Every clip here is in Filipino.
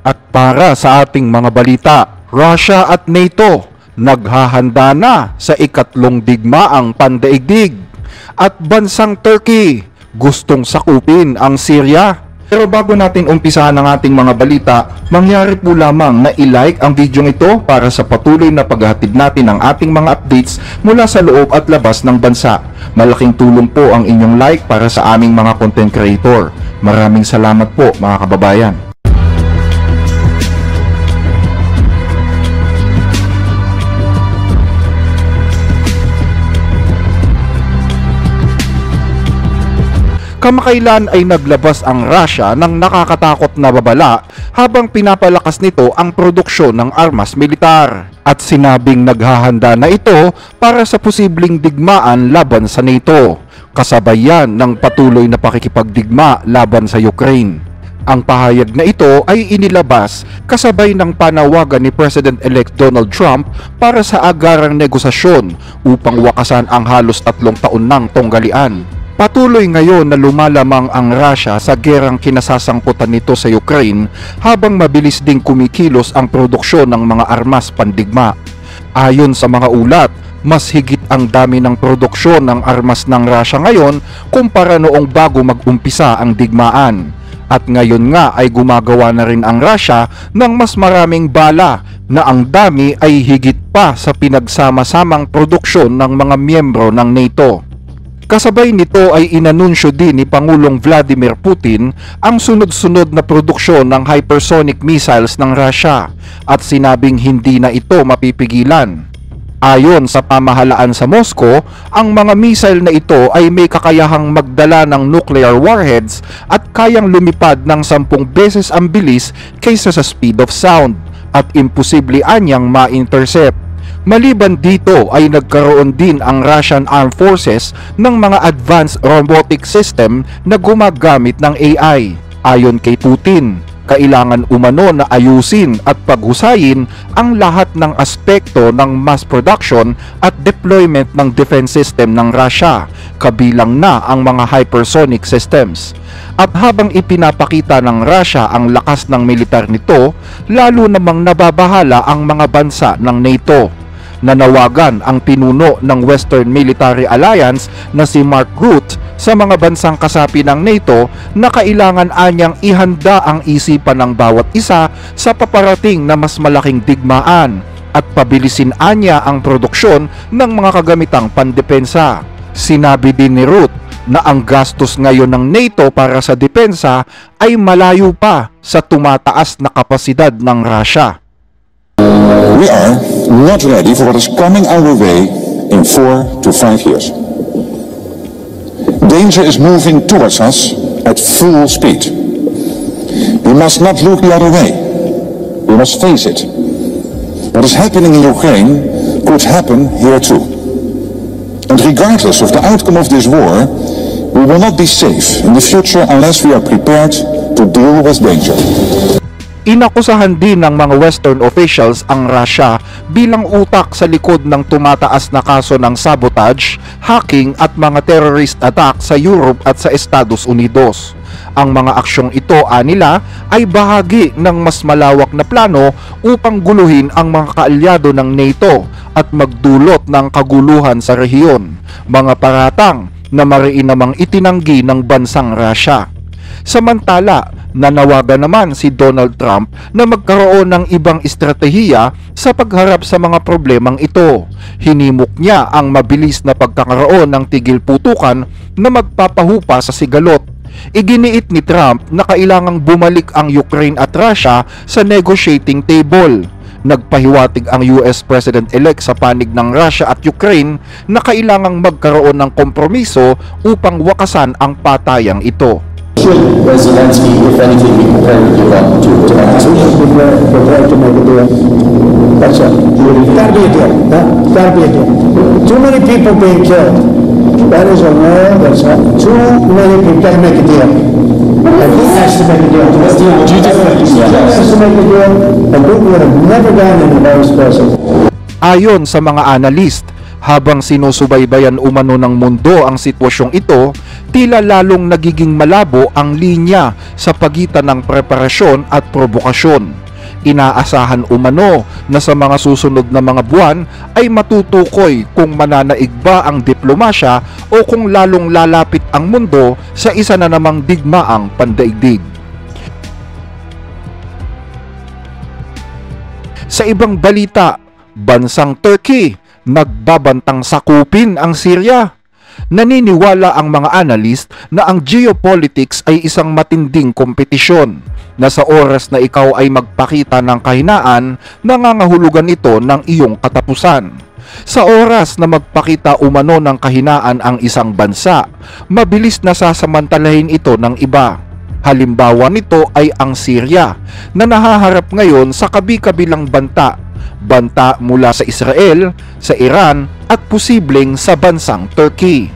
At para sa ating mga balita, Russia at NATO naghahanda na sa ikatlong digmaang pandaigdig at bansang Turkey gustong sakupin ang Syria. Pero bago natin umpisahan ang ating mga balita, mangyari po lamang na i-like ang video ito para sa patuloy na paghahatid natin ng ating mga updates mula sa loob at labas ng bansa. Malaking tulong po ang inyong like para sa aming mga content creator. Maraming salamat po mga kababayan. Kamakailan ay naglabas ang Russia ng nakakatakot na babala habang pinapalakas nito ang produksyon ng armas militar at sinabing naghahanda na ito para sa posibleng digmaan laban sa NATO, kasabay yan ng patuloy na pakikipagdigma laban sa Ukraine. Ang pahayag na ito ay inilabas kasabay ng panawagan ni President-elect Donald Trump para sa agarang negosasyon upang wakasan ang halos 3 taon ng tunggalian. Patuloy ngayon na lumalamang ang Russia sa gerang kinasasangkutan nito sa Ukraine habang mabilis ding kumikilos ang produksyon ng mga armas pandigma. Ayon sa mga ulat, mas higit ang dami ng produksyon ng armas ng Russia ngayon kumpara noong bago mag-umpisa ang digmaan. At ngayon nga ay gumagawa na rin ang Russia ng mas maraming bala na ang dami ay higit pa sa pinagsama-samang produksyon ng mga miyembro ng NATO. Kasabay nito ay inanunsyo din ni Pangulong Vladimir Putin ang sunod-sunod na produksyon ng hypersonic missiles ng Russia at sinabing hindi na ito mapipigilan. Ayon sa pamahalaan sa Moscow, ang mga missile na ito ay may kakayahang magdala ng nuclear warheads at kayang lumipad ng 10 beses ang bilis kaysa sa speed of sound at imposible anyang ma-intercept. Maliban dito ay nagkaroon din ang Russian Armed Forces ng mga advanced robotic system na gumagamit ng AI. Ayon kay Putin, kailangan umano na ayusin at paghusayin ang lahat ng aspekto ng mass production at deployment ng defense system ng Russia, kabilang na ang mga hypersonic systems. At habang ipinapakita ng Russia ang lakas ng militar nito, lalo namang nababahala ang mga bansa ng NATO. Nanawagan ang pinuno ng Western Military Alliance na si Mark Rutte sa mga bansang kasapi ng NATO na kailangan anyang ihanda ang isipan ng bawat isa sa paparating na mas malaking digmaan at pabilisin anya ang produksyon ng mga kagamitang pandepensa. Sinabi din ni Rutte na ang gastos ngayon ng NATO para sa depensa ay malayo pa sa tumataas na kapasidad ng Russia. We are not ready for what is coming our way in 4 to 5 years. Danger is moving towards us at full speed. We must not look the other way. We must face it. What is happening in Ukraine could happen here too. And regardless of the outcome of this war, we will not be safe in the future unless we are prepared to deal with danger. Inakusahan din ng mga Western officials ang Russia bilang utak sa likod ng tumataas na kaso ng sabotage, hacking at mga terrorist attack sa Europe at sa Estados Unidos. Ang mga aksyong ito anila ay bahagi ng mas malawak na plano upang guluhin ang mga kaalyado ng NATO at magdulot ng kaguluhan sa rehiyon, mga paratang na mariin namang itinanggi ng bansang Russia. Samantala, nanawagan naman si Donald Trump na magkaroon ng ibang estratehiya sa pagharap sa mga problemang ito. Hinimok niya ang mabilis na pagkakaroon ng tigil putukan na magpapahupa sa sigalot. Iginiit ni Trump na kailangang bumalik ang Ukraine at Russia sa negotiating table. Nagpahiwatig ang US President-elect sa panig ng Russia at Ukraine na kailangang magkaroon ng kompromiso upang wakasan ang patayang ito. Should Zelensky, if anything, be prepared to give up to prepared to make a deal? That's it. Gotta be a deal. Gotta be a deal. Too many people being killed. That is a war that's too many people. Gotta make a deal. And he has to make a deal. He has to make a deal. And we would have never done in the vice president. Ayon sa mga analyst, habang sinusubaybayan umano ng mundo ang sitwasyong ito, tila lalong nagiging malabo ang linya sa pagitan ng preparasyon at provokasyon. Inaasahan umano na sa mga susunod na mga buwan ay matutukoy kung mananaig ba ang diplomasya o kung lalong lalapit ang mundo sa isa na namang digmaang pandaigdig. Sa ibang balita, bansang Turkey nagbabantang sakupin ang Syria. Naniniwala ang mga analyst na ang geopolitics ay isang matinding kompetisyon na sa oras na ikaw ay magpakita ng kahinaan, nangangahulugan ito ng iyong katapusan. Sa oras na magpakita umano ng kahinaan ang isang bansa, mabilis na sasamantalahin ito ng iba. Halimbawa nito ay ang Syria na nahaharap ngayon sa kabi-kabilang banta mula sa Israel, sa Iran at posibleng sa bansang Turkey.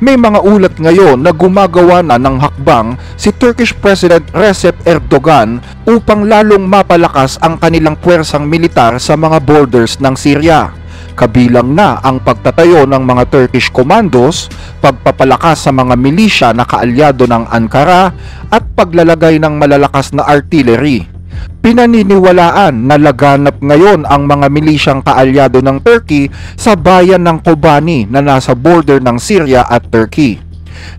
May mga ulat ngayon na gumagawa na ng hakbang si Turkish President Recep Erdogan upang lalong mapalakas ang kanilang puwersang militar sa mga borders ng Syria. Kabilang na ang pagtatayo ng mga Turkish commandos, pagpapalakas sa mga milisya na kaalyado ng Ankara at paglalagay ng malalakas na artillery. Pinaniniwalaan na laganap ngayon ang mga milisyang kaalyado ng Turkey sa bayan ng Kobani na nasa border ng Syria at Turkey.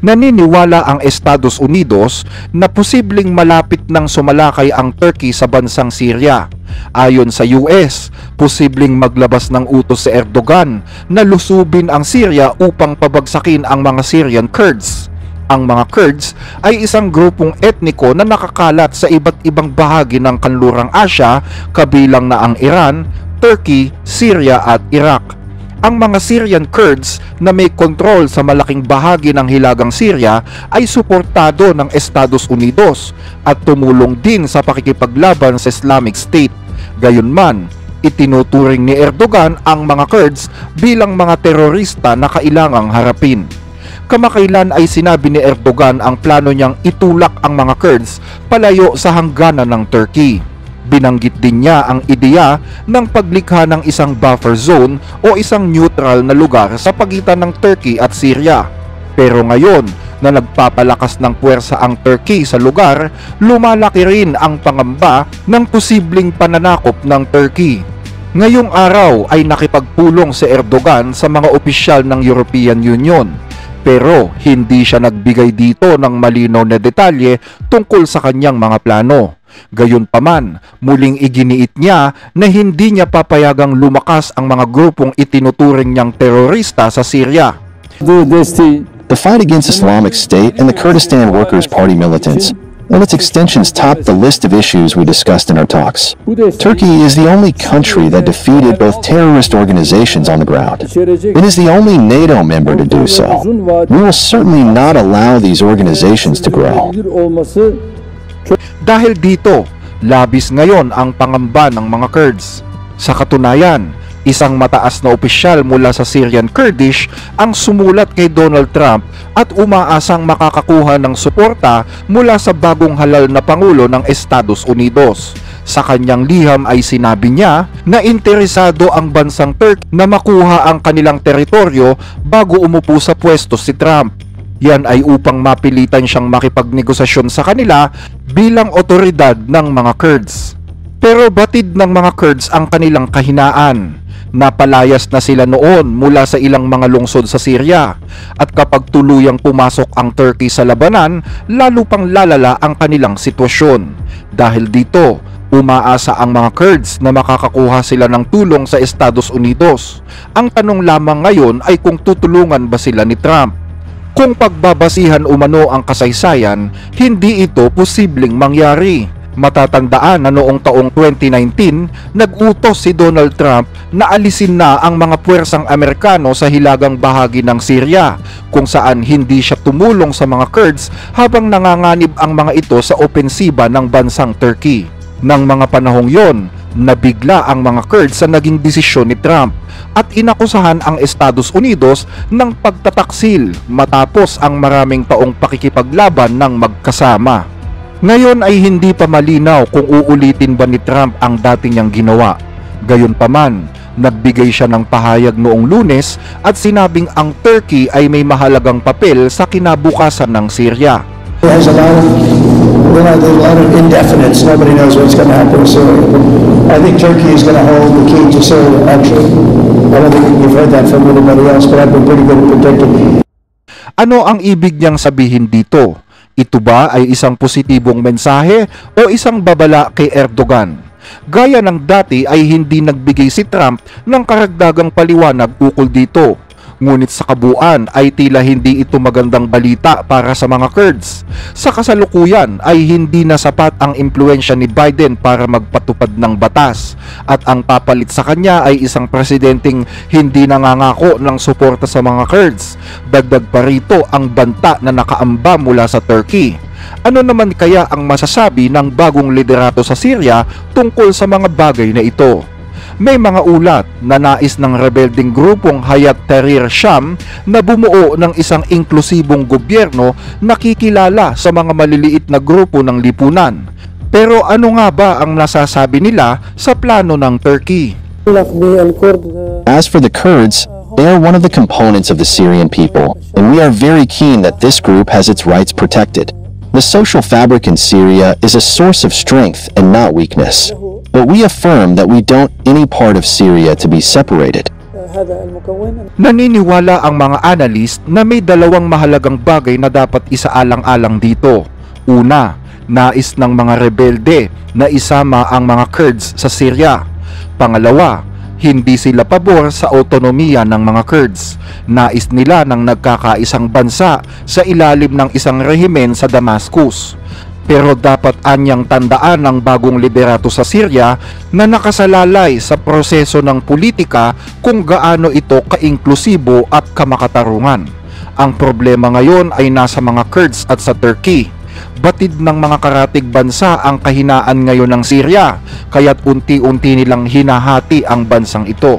Naniniwala ang Estados Unidos na posibleng malapit nang sumalakay ang Turkey sa bansang Syria. Ayon sa US, posibleng maglabas ng utos si Erdogan na lusubin ang Syria upang pabagsakin ang mga Syrian Kurds. Ang mga Kurds ay isang grupong etniko na nakakalat sa iba't ibang bahagi ng kanlurang Asya, kabilang na ang Iran, Turkey, Syria at Iraq. Ang mga Syrian Kurds na may kontrol sa malaking bahagi ng hilagang Syria ay suportado ng Estados Unidos at tumulong din sa pakikipaglaban sa Islamic State. Gayunman, itinuturing ni Erdogan ang mga Kurds bilang mga terorista na kailangang harapin. Kamakailan ay sinabi ni Erdogan ang plano niyang itulak ang mga Kurds palayo sa hangganan ng Turkey. Binanggit din niya ang ideya ng paglikha ng isang buffer zone o isang neutral na lugar sa pagitan ng Turkey at Syria. Pero ngayon na nagpapalakas ng puwersa ang Turkey sa lugar, lumalaki rin ang pangamba ng posibleng pananakop ng Turkey. Ngayong araw ay nakipagpulong si Erdogan sa mga opisyal ng European Union. Pero hindi siya nagbigay dito ng malinaw na detalye tungkol sa kanyang mga plano. Gayunpaman, muling iginiit niya na hindi niya papayagang lumakas ang mga grupong itinuturing niyang terorista sa Syria. The fight against Islamic State and the Kurdistan Workers' Party militants and its extensions top the list of issues we discussed in our talks. Turkey is the only country that defeated both terrorist organizations on the ground. It is the only NATO member to do so. We will certainly not allow these organizations to grow. Dahil dito, labis ngayon ang pangamba ng mga Kurds. Sa katunayan, isang mataas na opisyal mula sa Syrian Kurdish ang sumulat kay Donald Trump at umaasang makakakuha ng suporta mula sa bagong halal na Pangulo ng Estados Unidos. Sa kanyang liham ay sinabi niya na interesado ang bansang Turkey na makuha ang kanilang teritoryo bago umupo sa pwesto si Trump. Yan ay upang mapilitan siyang makipagnegosasyon sa kanila bilang otoridad ng mga Kurds. Pero batid ng mga Kurds ang kanilang kahinaan. Napalayas na sila noon mula sa ilang mga lungsod sa Syria, at kapag tuluyang pumasok ang Turkey sa labanan, lalo pang lalala ang kanilang sitwasyon. Dahil dito, umaasa ang mga Kurds na makakakuha sila ng tulong sa Estados Unidos. Ang tanong lamang ngayon ay kung tutulungan ba sila ni Trump. Kung pagbabasihan umano ang kasaysayan, hindi ito posibleng mangyari. Matatandaan na noong taong 2019, nag-utos si Donald Trump na alisin na ang mga puwersang Amerikano sa hilagang bahagi ng Syria, kung saan hindi siya tumulong sa mga Kurds habang nanganganib ang mga ito sa opensiba ng bansang Turkey. Nang mga panahong yon, nabigla ang mga Kurds sa naging desisyon ni Trump at inakusahan ang Estados Unidos ng pagtataksil matapos ang maraming taong pakikipaglaban ng magkasama. Ngayon ay hindi pa malinaw kung uulitin ba ni Trump ang dati niyang ginawa. Gayunpaman, Nagbigay siya ng pahayag noong Lunes at sinabing ang Turkey ay may mahalagang papel sa kinabukasan ng Syria. There's a lot of indefinites. Nobody knows what's going to happen in Syria. I think Turkey is going to hold the key to Syria, actually. I don't think you've heard that from anybody else, but I've been pretty good at predicting. Ano ang ibig niyang sabihin dito? Ito ba ay isang positibong mensahe o isang babala kay Erdogan? Gaya ng dati ay hindi nagbigay si Trump ng karagdagang paliwanag ukol dito. Ngunit sa kabuuan ay tila hindi ito magandang balita para sa mga Kurds. Sa kasalukuyan ay hindi na sapat ang impluensya ni Biden para magpatupad ng batas at ang papalit sa kanya ay isang presidenteng hindi nangangako ng suporta sa mga Kurds. Dagdag pa rito ang banta na nakaamba mula sa Turkey. Ano naman kaya ang masasabi ng bagong liderato sa Syria tungkol sa mga bagay na ito? May mga ulat na nais ng rebelding grupong Hayat Tahrir Sham na bumuo ng isang inklusibong gobyerno na kikilala sa mga maliliit na grupo ng lipunan. Pero ano nga ba ang nasasabi nila sa plano ng Turkey? As for the Kurds, they are one of the components of the Syrian people, and we are very keen that this group has its rights protected. The social fabric in Syria is a source of strength and not weakness. But we affirm that we don't any part of Syria to be separated. Naniniwala ang mga analyst na may dalawang mahalagang bagay na dapat isaalang-alang dito. Una, nais ng mga rebelde na isama ang mga Kurds sa Syria. Pangalawa, hindi sila pabor sa autonomiya ng mga Kurds. Nais nila ng nagkakaisang bansa sa ilalim ng isang rehimen sa Damascus. Pero dapat anyang tandaan ng bagong liderato sa Syria na nakasalalay sa proseso ng politika kung gaano ito kainklusibo at kamakatarungan. Ang problema ngayon ay nasa mga Kurds at sa Turkey. Batid ng mga karatig bansa ang kahinaan ngayon ng Syria, kaya't unti-unti nilang hinahati ang bansang ito.